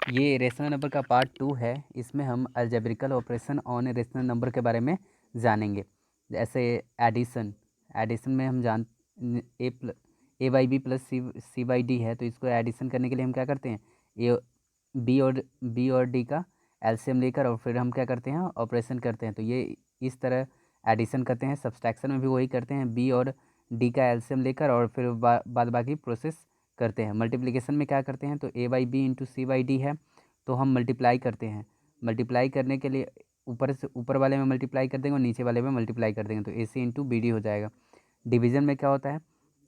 ये rational number का part 2 है। इसमें हम अलजेब्रिकल ऑपरेशन ऑन रेशनल नंबर के बारे में जानेंगे। जैसे एडिशन, एडिशन में हम जान A by B plus C by D है, तो इसको एडिशन करने के लिए हम क्या करते हैं, ए बी और डी का एलसीएम लेकर और फिर हम क्या करते हैं, ऑपरेशन करते हैं। तो ये इस तरह एडिशन करते हैं। सब्सट्रैक्शन में भी वही करते हैं, बी और डी का एलसीएम लेकर और फिर बाद बाकी प्रोसेस करते हैं। मल्टीप्लिकेशन में क्या करते हैं, तो A by B into C by D है, तो हम मल्टीप्लाई करते हैं। मल्टीप्लाई करने के लिए ऊपर से ऊपर वाले में मल्टीप्लाई कर देंगे और नीचे वाले में मल्टीप्लाई कर देंगे, तो ए सी इंटू बी डी हो जाएगा। डिवीज़न में क्या होता है,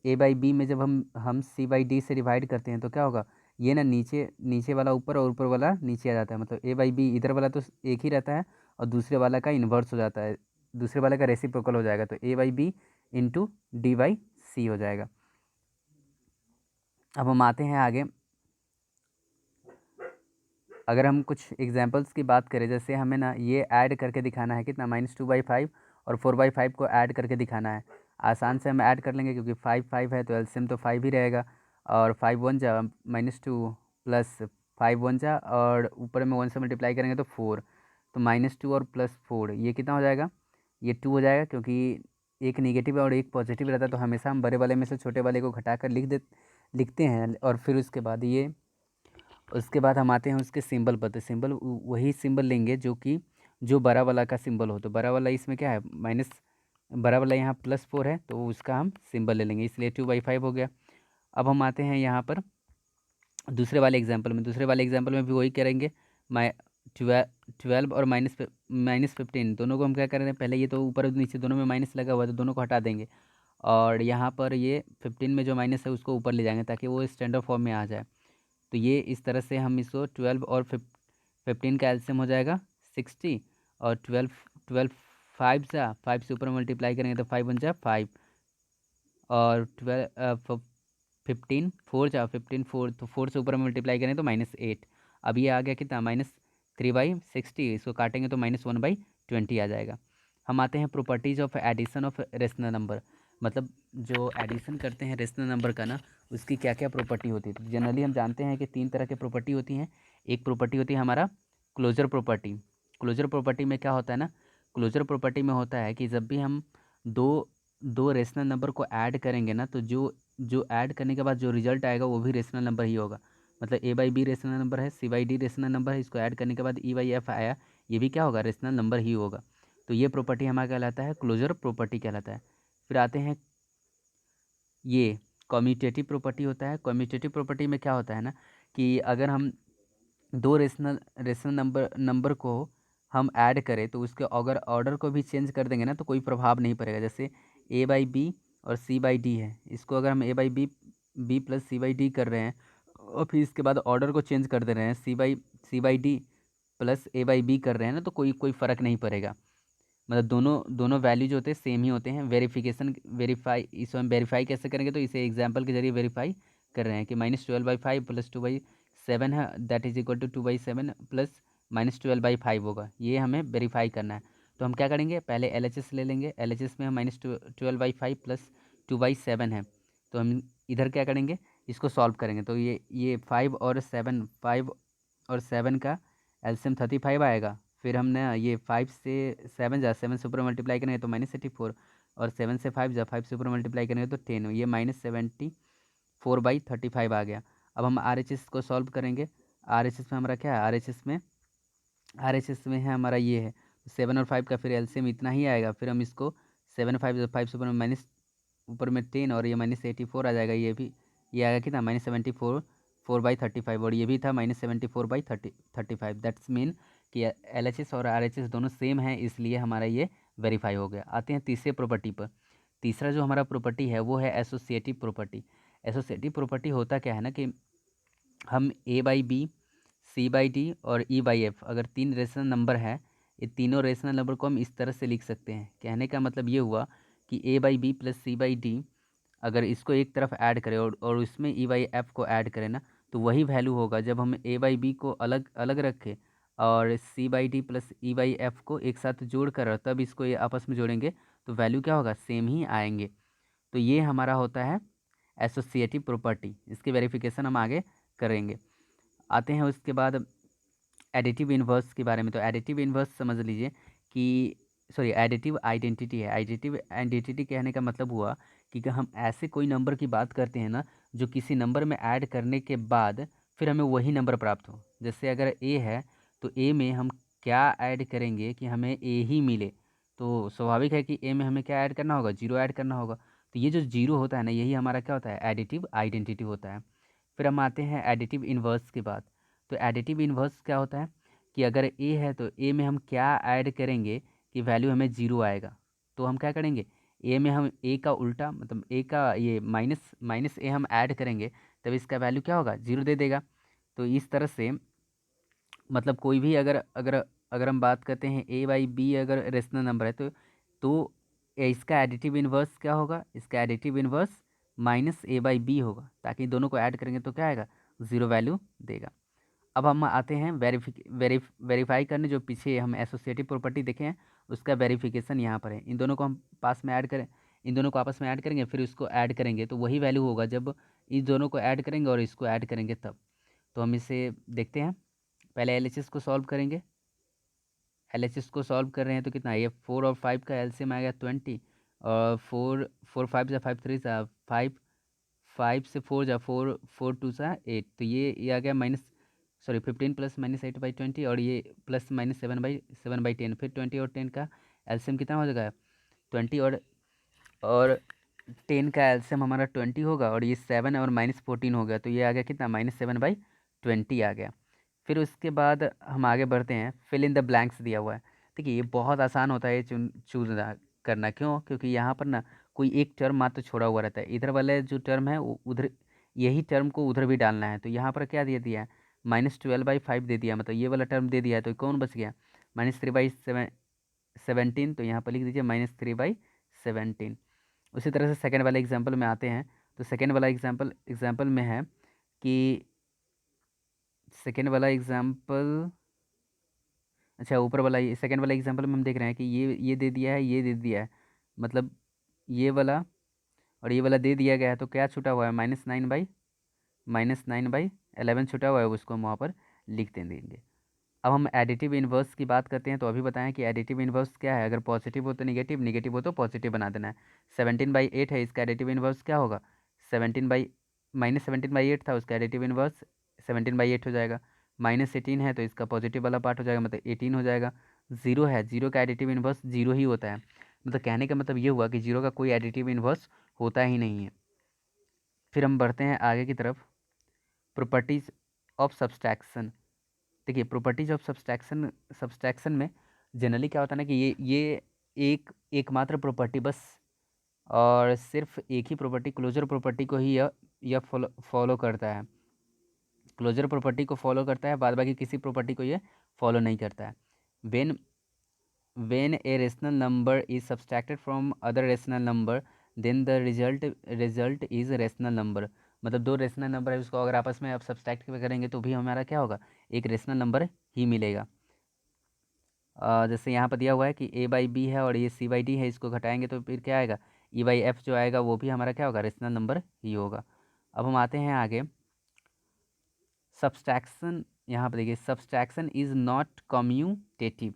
ए बाई बी में जब हम सी बाई डी से डिवाइड करते हैं तो क्या होगा, ये ना नीचे नीचे वाला ऊपर और ऊपर वाला नीचे आ जाता है। मतलब ए बाई बी इधर वाला तो एक ही रहता है और दूसरे वाला का इन्वर्स हो जाता है, दूसरे वाले का रेसिप्रोकल हो जाएगा। तो A by B into D by C हो जाएगा। अब हम आते हैं आगे। अगर हम कुछ एग्जांपल्स की बात करें, जैसे हमें ना ये ऐड करके दिखाना है कितना, -2/5 और 4/5 को ऐड करके दिखाना है। आसान से हम ऐड कर लेंगे क्योंकि 5 है तो एलसीएम तो 5 ही रहेगा। और 5 1 जा -2 प्लस 5 1 जा और ऊपर में 1 से मल्टीप्लाई करेंगे तो 4, तो -2 और +4 ये कितना हो जाएगा, ये 2 हो जाएगा। क्योंकि एक नेगेटिव और एक पॉजिटिव रहता है तो हमेशा हम बड़े वाले में से छोटे वाले को घटाकर लिखते हैं। और फिर उसके बाद हम आते हैं उसके सिंबल पर। तो सिंबल वही सिंबल लेंगे जो बड़ा वाला का सिंबल हो। तो बड़ा वाला इसमें क्या है, माइनस, बड़ा वाला यहाँ +4 है तो उसका हम सिंबल ले लेंगे, इसलिए 2/5 हो गया। अब हम आते हैं यहाँ पर दूसरे वाले एग्जाम्पल में। दूसरे वाले एग्जाम्पल में भी वही करेंगे। माइ 12 और -15 दोनों को हम क्या करेंगे, पहले ये तो ऊपर और नीचे दोनों में माइनस लगा हुआ है तो दोनों को हटा देंगे। और यहाँ पर ये 15 में जो माइनस है उसको ऊपर ले जाएंगे ताकि वो स्टैंडर्ड फॉर्म में आ जाए। तो ये इस तरह से हम इसको 12 और 15 का एलसीएम हो जाएगा 60। और 12 5 से ऊपर मल्टीप्लाई करेंगे तो 5 1 जा 5 और 15 4 जा 15 4, तो 4 से ऊपर मल्टीप्लाई करें तो -8। अब ये आ गया कितना, -3/60। इसको काटेंगे तो -1/20 आ जाएगा। हम आते हैं properties of addition of rational number. मतलब जो एडिशन करते हैं रेशनल नंबर का ना, उसकी क्या क्या प्रॉपर्टी होती है। तो जनरली हम जानते हैं कि 3 तरह की प्रॉपर्टी होती हैं। एक प्रॉपर्टी होती है हमारा क्लोजर प्रॉपर्टी। क्लोजर प्रॉपर्टी में क्या होता है ना, क्लोजर प्रॉपर्टी में होता है कि जब भी हम दो दो रेशनल नंबर को ऐड करेंगे ना, तो जो जो ऐड करने के बाद जो रिजल्ट आएगा वो भी रेशनल नंबर ही होगा। मतलब ए बाई बी रेशनल नंबर है, सी बाई डी रेशनल नंबर है, इसको ऐड करने के बाद ई बाई एफ आया, ये भी क्या होगा, रेशनल नंबर ही होगा। तो ये प्रॉपर्टी हमारा कहलाता है क्लोजर प्रॉपर्टी कहलाता है। फिर आते हैं ये कम्यूटेटिव प्रॉपर्टी होता है। कम्यूटेटिव प्रॉपर्टी में क्या होता है ना, कि अगर हम दो रेशनल रेशनल नंबर को हम ऐड करें तो उसके अगर ऑर्डर को भी चेंज कर देंगे ना तो कोई प्रभाव नहीं पड़ेगा। जैसे ए बाई बी और सी बाई डी है, इसको अगर हम A by B plus C by D कर रहे हैं और फिर इसके बाद ऑर्डर को चेंज कर दे रहे हैं, C by D plus A by B कर रहे हैं ना, तो कोई कोई फ़र्क नहीं पड़ेगा। मतलब दोनों दोनों वैल्यू जो होते हैं सेम ही होते हैं। वेरीफाई, इसको हम वेरीफाई कैसे करेंगे, तो इसे एग्जांपल के जरिए वेरीफाई कर रहे हैं कि -12/5 प्लस 2/7 है, that is equal to 2/7 plus -12/5 होगा। ये हमें वेरीफाई करना है। तो हम क्या करेंगे, पहले LHS ले लेंगे। LHS में हम -12/5 प्लस 2/7 है, तो हम इधर क्या करेंगे, इसको सॉल्व करेंगे। तो ये 5 और 7 का एलसीएम 35 आएगा। फिर हमने ये 5 से 7 ऊपर मल्टीप्लाई करेंगे तो -84, और 7 से 5 से ऊपर मल्टीप्लाई करेंगे तो 10, ये -74/35 आ गया। अब हम RHS को सॉल्व करेंगे। RHS में हमारा क्या है, RHS में है हमारा ये है 7 और 5 का फिर एलसीएम इतना ही आएगा। फिर हम इसको 7 5 से ऊपर में माइनस, ऊपर में 10 और ये -84 आ जाएगा। ये आएगा कितना, -74/35, और ये भी था -74/35। दैट्स मीन कि LHS और RHS दोनों सेम हैं, इसलिए हमारा ये वेरीफाई हो गया। आते हैं तीसरे प्रॉपर्टी पर। तीसरा जो हमारा प्रॉपर्टी है वो है एसोसिएटिव प्रॉपर्टी। एसोसिएटिव प्रॉपर्टी होता क्या है ना, कि हम A by B, C by D और ई बाई एफ, अगर 3 रेशनल नंबर है, ये तीनों रेशनल नंबर को हम इस तरह से लिख सकते हैं। कहने का मतलब ये हुआ कि A by B plus C by D, अगर इसको एक तरफ ऐड करें और उसमें ई बाई एफ को ऐड करें ना, तो वही वैल्यू होगा जब हम ए बाई बी को अलग अलग रखें और C by D plus E by F को एक साथ जोड़ कर और तब इसको ये आपस में जोड़ेंगे, तो वैल्यू क्या होगा, सेम ही आएंगे। तो ये हमारा होता है एसोसिएटिव प्रॉपर्टी। इसकी वेरिफिकेशन हम आगे करेंगे। आते हैं उसके बाद एडिटिव इन्वर्स के बारे में। तो एडिटिव इन्वर्स समझ लीजिए कि सॉरी एडिटिव आइडेंटिटी है। एडिटिव आइडेंटिटी कहने का मतलब हुआ कि हम ऐसे कोई नंबर की बात करते हैं ना जो किसी नंबर में ऐड करने के बाद फिर हमें वही नंबर प्राप्त हो। जैसे अगर ए है तो ए में हम क्या ऐड करेंगे कि हमें ए ही मिले। तो स्वाभाविक है कि ए में हमें क्या ऐड करना होगा, जीरो ऐड करना होगा। तो ये जो जीरो होता है ना, यही हमारा क्या होता है, एडिटिव आइडेंटिटी होता है। फिर हम आते हैं एडिटिव इन्वर्स के बाद। तो एडिटिव इन्वर्स क्या होता है कि अगर ए है तो ए में हम क्या ऐड करेंगे कि वैल्यू हमें जीरो आएगा। तो हम क्या करेंगे, ए में हम ए का उल्टा मतलब ए का ये माइनस माइनस ए हम ऐड करेंगे, तब इसका वैल्यू क्या होगा, जीरो दे देगा। तो इस तरह से मतलब कोई भी अगर अगर अगर हम बात करते हैं ए बाई बी अगर रेशनल नंबर है तो इसका एडिटिव इन्वर्स क्या होगा, इसका additive inverse minus A by B होगा, ताकि दोनों को ऐड करेंगे तो क्या आएगा, ज़ीरो वैल्यू देगा। अब हम आते हैं वेरीफाई करने। जो पीछे हम एसोसिएटिव प्रॉपर्टी देखे हैं उसका वेरिफिकेशन यहाँ पर है। इन दोनों को हम पास में ऐड करें, इन दोनों को आपस में ऐड करेंगे, फिर इसको ऐड करेंगे तो वही वैल्यू होगा जब इस दोनों को ऐड करेंगे और इसको ऐड करेंगे तब। तो हम इसे देखते हैं। पहले एलएचएस को सॉल्व करेंगे। एलएचएस को सॉल्व कर रहे हैं तो कितना, ये 4 और 5 का एलसीएम आ गया 20, और 4 4 5 जा 5 3 जा 5, 5 से 4 जा 4, 4 2 जा 8, तो ये आ गया माइनस सॉरी 15 + -8/20, और ये +-7/10, फिर 20 और 10 का एलसीएम कितना हो जाएगा 20, और 10 का एलसीएम हमारा 20 होगा, और ये 7 और -14 हो गया, तो ये आ गया कितना, -7/20 आ गया। फिर उसके बाद हम आगे बढ़ते हैं। फिल इन द ब्लैंक्स दिया हुआ है। देखिए ये बहुत आसान होता है ये चूज करना। क्यों, क्योंकि यहाँ पर ना कोई एक टर्म मात्र छोड़ा हुआ रहता है। इधर वाले जो टर्म है उधर यही टर्म को उधर भी डालना है। तो यहाँ पर क्या दे दिया है, -12/5 दे दिया, मतलब ये वाला टर्म दे दिया है, तो कौन बच गया, -3/17। तो यहाँ पर लिख दीजिए -3/17। उसी तरह से सेकेंड वाले एग्जाम्पल में आते हैं। तो सेकेंड वाला एग्जाम्पल में है कि सेकेंड वाला एग्जाम्पल, अच्छा ऊपर वाला ये सेकेंड वाला एग्जाम्पल में हम देख रहे हैं कि ये दे दिया है, ये दे दिया है, मतलब ये वाला और ये वाला दे दिया गया है। तो क्या छूटा हुआ है, -9/11 छूटा हुआ है, उसको हम वहाँ पर लिख देंगे। अब हम एडिटिव इन्वर्स की बात करते हैं। तो अभी बताएं कि एडिटिव इन्वर्स क्या है। अगर पॉजिटिव हो तो निगेटिव, निगेटिव हो तो पॉजिटिव बना देना है। 17/8 है, इसका एडिटिव इन्वर्स क्या होगा, 17 -17/8 था, उसका एडिटिव इन्वर्स 17/8 हो जाएगा। -18 है तो इसका पॉजिटिव वाला पार्ट हो जाएगा, मतलब 18 हो जाएगा। जीरो है, जीरो का एडिटिव इन्वर्स जीरो ही होता है। मतलब कहने का मतलब ये हुआ कि जीरो का कोई एडिटिव इन्वर्स होता ही नहीं है। फिर हम बढ़ते हैं आगे की तरफ। Properties of subtraction. देखिए प्रॉपर्टीज ऑफ सब्सट्रैक्शन, सब्सट्रैक्शन में जनरली क्या होता है ना कि ये एक एकमात्र प्रॉपर्टी बस, और सिर्फ एक ही प्रॉपर्टी, क्लोजर प्रॉपर्टी को ही यह फॉलो करता है। क्लोजर प्रॉपर्टी को फॉलो करता है, बाद बाकी किसी प्रॉपर्टी को ये फॉलो नहीं करता है। When when a rational number is subtracted from other rational number then the result is rational number. मतलब दो रेशनल नंबर है, उसको अगर आपस में आप सब्सट्रैक्ट करेंगे तो भी हमारा क्या होगा, एक रेशनल नंबर ही मिलेगा। जैसे यहाँ पर दिया हुआ है कि ए बाई बी है और ये सी बाई डी है, इसको घटाएंगे तो फिर क्या आएगा, ई बाई एफ जो आएगा वो भी हमारा क्या होगा, रेशनल नंबर ही होगा। अब हम आते हैं आगे। सब्सट्रैक्शन, यहाँ पर देखिए सब्सट्रैक्शन इज़ नॉट कम्यूटेटिव।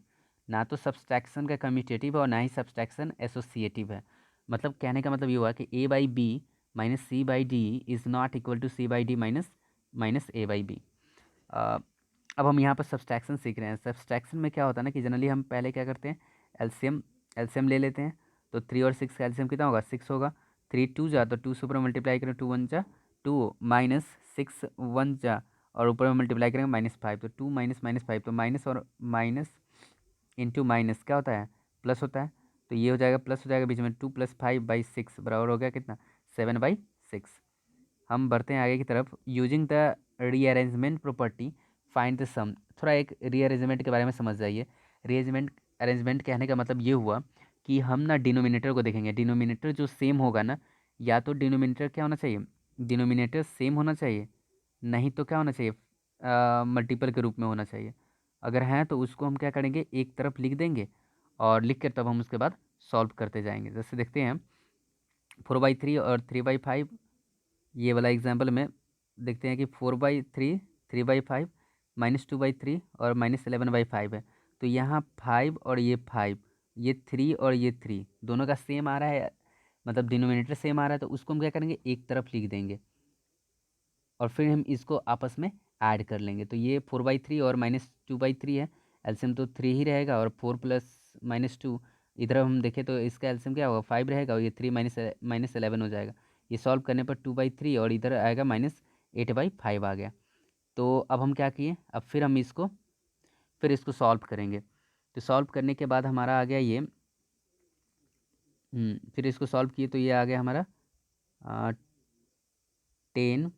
ना तो सब्सट्रैक्शन का कम्यूटेटिव है और ना ही सब्सट्रैक्शन एसोसिएटिव है। मतलब कहने का मतलब ये हुआ कि A by B minus C by D is not equal to C by D minus minus A by B. अब हम यहाँ पर सब्सट्रैक्शन सीख रहे हैं। सब्सट्रैक्शन में क्या होता है ना कि जनरली हम पहले क्या करते हैं, एलसीएम एलसीएम ले लेते हैं। तो 3 और 6 का एलसीएम कितना होगा, 6 होगा। 3 2 जा तो 2 से ऊपर मल्टीप्लाई करें, 2 1 जा 2, -6 1 जा और ऊपर में मल्टीप्लाई करेंगे -5, तो 2 -5, तो माइनस और माइनस इंटू माइनस क्या होता है, प्लस होता है। तो ये हो जाएगा प्लस हो जाएगा बीच में, 2 + 5/6 बराबर हो गया कितना, 7/6। हम बढ़ते हैं आगे की तरफ। Using the rearrangement property find the sum. थोड़ा एक रीअरेंजमेंट के बारे में समझ जाइए। रीअरेंजमेंट अरेंजमेंट कहने का मतलब ये हुआ कि हम ना डिनोमिनेटर को देखेंगे। डिनोमिनेटर जो सेम होगा ना, या तो डिनोमिनेटर क्या होना चाहिए, डिनोमिनेटर सेम होना चाहिए, नहीं तो क्या होना चाहिए, मल्टीपल के रूप में होना चाहिए। अगर हैं तो उसको हम क्या करेंगे, एक तरफ लिख देंगे और लिख कर तब हम उसके बाद सॉल्व करते जाएंगे। जैसे देखते हैं 4/3 और 3/5, ये वाला एग्जाम्पल में देखते हैं कि 4/3 3/5 -2/3 और -11/5 है। तो यहाँ 5 और ये 5, ये 3 और ये 3 दोनों का सेम आ रहा है, मतलब डिनोमिनेटर सेम आ रहा है, तो उसको हम क्या करेंगे, एक तरफ लिख देंगे और फिर हम इसको आपस में ऐड कर लेंगे। तो ये 4/3 और -2/3 है, एलसीएम तो 3 ही रहेगा, और 4 प्लस -2 इधर हम देखें तो इसका एलसीएम क्या होगा, 5 रहेगा, और ये 3 -11 हो जाएगा। ये सॉल्व करने पर 2/3 और इधर आएगा -8/5 आ गया। तो अब हम क्या किए, अब फिर इसको सॉल्व करेंगे। तो सॉल्व करने के बाद हमारा आ गया ये, फिर इसको सॉल्व किए तो ये आ गया हमारा 10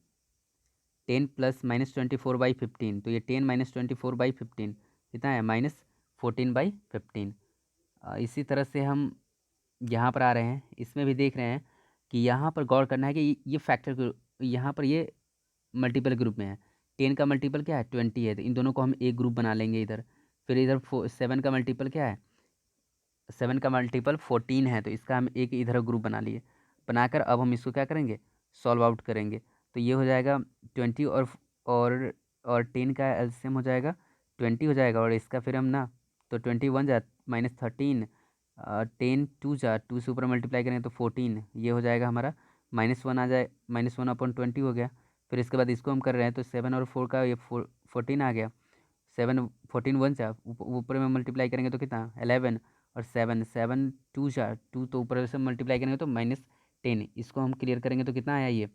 10 प्लस -24/15। तो ये 10 -24/15 कितना है, -14/15। इसी तरह से हम यहाँ पर आ रहे हैं, इसमें भी देख रहे हैं कि यहाँ पर गौर करना है कि ये फैक्टर ग्रुप, यहाँ पर ये मल्टीपल ग्रुप में है। 10 का मल्टीपल क्या है, 20 है, तो इन दोनों को हम एक ग्रुप बना लेंगे इधर। फिर इधर 7 का मल्टीपल क्या है, 7 का मल्टीपल 14 है, तो इसका हम एक इधर ग्रुप बना लिए। बनाकर अब हम इसको क्या करेंगे, सॉल्व आउट करेंगे। तो ये हो जाएगा 20 और 10 का एलसीएम हो जाएगा 20 हो जाएगा, और इसका फिर हम ना, तो 21 जा -13, 10 2 जा 2 से ऊपर मल्टीप्लाई करेंगे तो 14, ये हो जाएगा हमारा -1 आ जाए, -1/20 हो गया। फिर इसके बाद इसको हम कर रहे हैं तो 7 और 4 का ये 14 आ गया। 7 14 1 जा ऊपर में मल्टीप्लाई करेंगे तो कितना 11, और 7 7 2 जा 2 तो ऊपर से मल्टीप्लाई करेंगे तो -10। इसको हम क्लियर करेंगे तो कितना आया, ये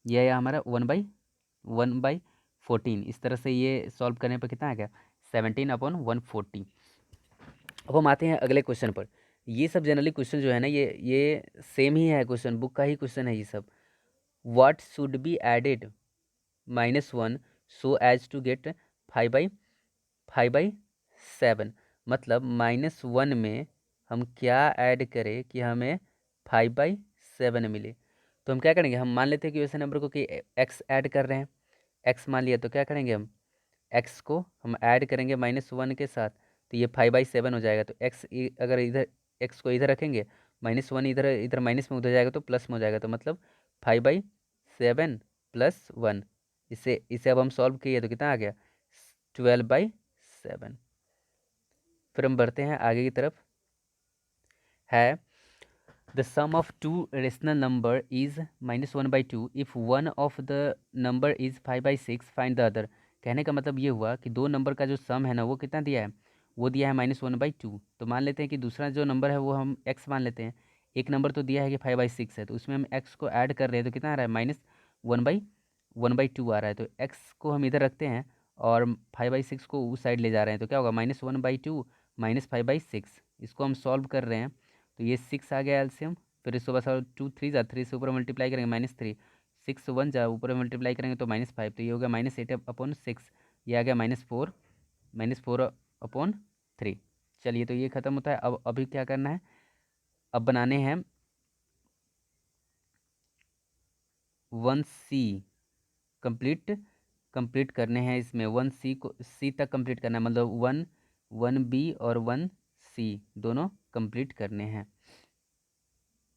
आया हमारा 1/14। इस तरह से ये सॉल्व करने पर कितना आ गया, 17/140। अब हम आते हैं अगले क्वेश्चन पर। ये सब जनरली क्वेश्चन जो है ना, ये सेम ही है, क्वेश्चन बुक का ही क्वेश्चन है ये सब। What should be added -1 so as to get 5/7। मतलब -1 में हम क्या ऐड करें कि हमें 5/7 मिले। तो हम क्या करेंगे, हम मान लेते हैं कि वैसे नंबर को कि एक्स ऐड कर रहे हैं, एक्स मान लिया, तो क्या करेंगे हम एक्स को हम ऐड करेंगे -1 के साथ, तो ये 5/7 हो जाएगा। तो एक्स अगर इधर एक्स को इधर रखेंगे, -1 इधर इधर माइनस में उधर जाएगा तो प्लस में हो जाएगा, तो मतलब 5/7 +1। इसे अब हम सॉल्व किए तो कितना आ गया, 12/7। फिर हम बढ़ते हैं आगे की तरफ, है the sum of two rational number is -1/2 if one of the number is 5/6 find the other. कहने का मतलब ये हुआ कि दो नंबर का जो सम है ना, वो कितना दिया है, वो दिया है -1/2। तो मान लेते हैं कि दूसरा जो नंबर है वो हम x मान लेते हैं। एक नंबर तो दिया है कि 5/6 है, तो उसमें हम x को ऐड कर रहे हैं तो कितना आ रहा है, -1/2 आ रहा है। तो x को हम इधर रखते हैं और 5/6 को उस साइड ले जा रहे हैं, तो क्या होगा, -1/2 -5/6। इसको हम सॉल्व कर रहे हैं तो ये 6 आ गया एलसीएम। फिर इसको बस 2 3 जा 3 से ऊपर मल्टीप्लाई करेंगे -3, 6 1 जा ऊपर मल्टीप्लाई करेंगे तो -5, तो ये हो गया -8/6। ये आ गया -4/3। चलिए, तो ये ख़त्म होता है। अब अभी क्या करना है, अब बनाने हैं 1C कंप्लीट कंप्लीट करने हैं। इसमें 1C को C तक कंप्लीट करना है, मतलब 1B और 1C दोनों कंप्लीट करने हैं।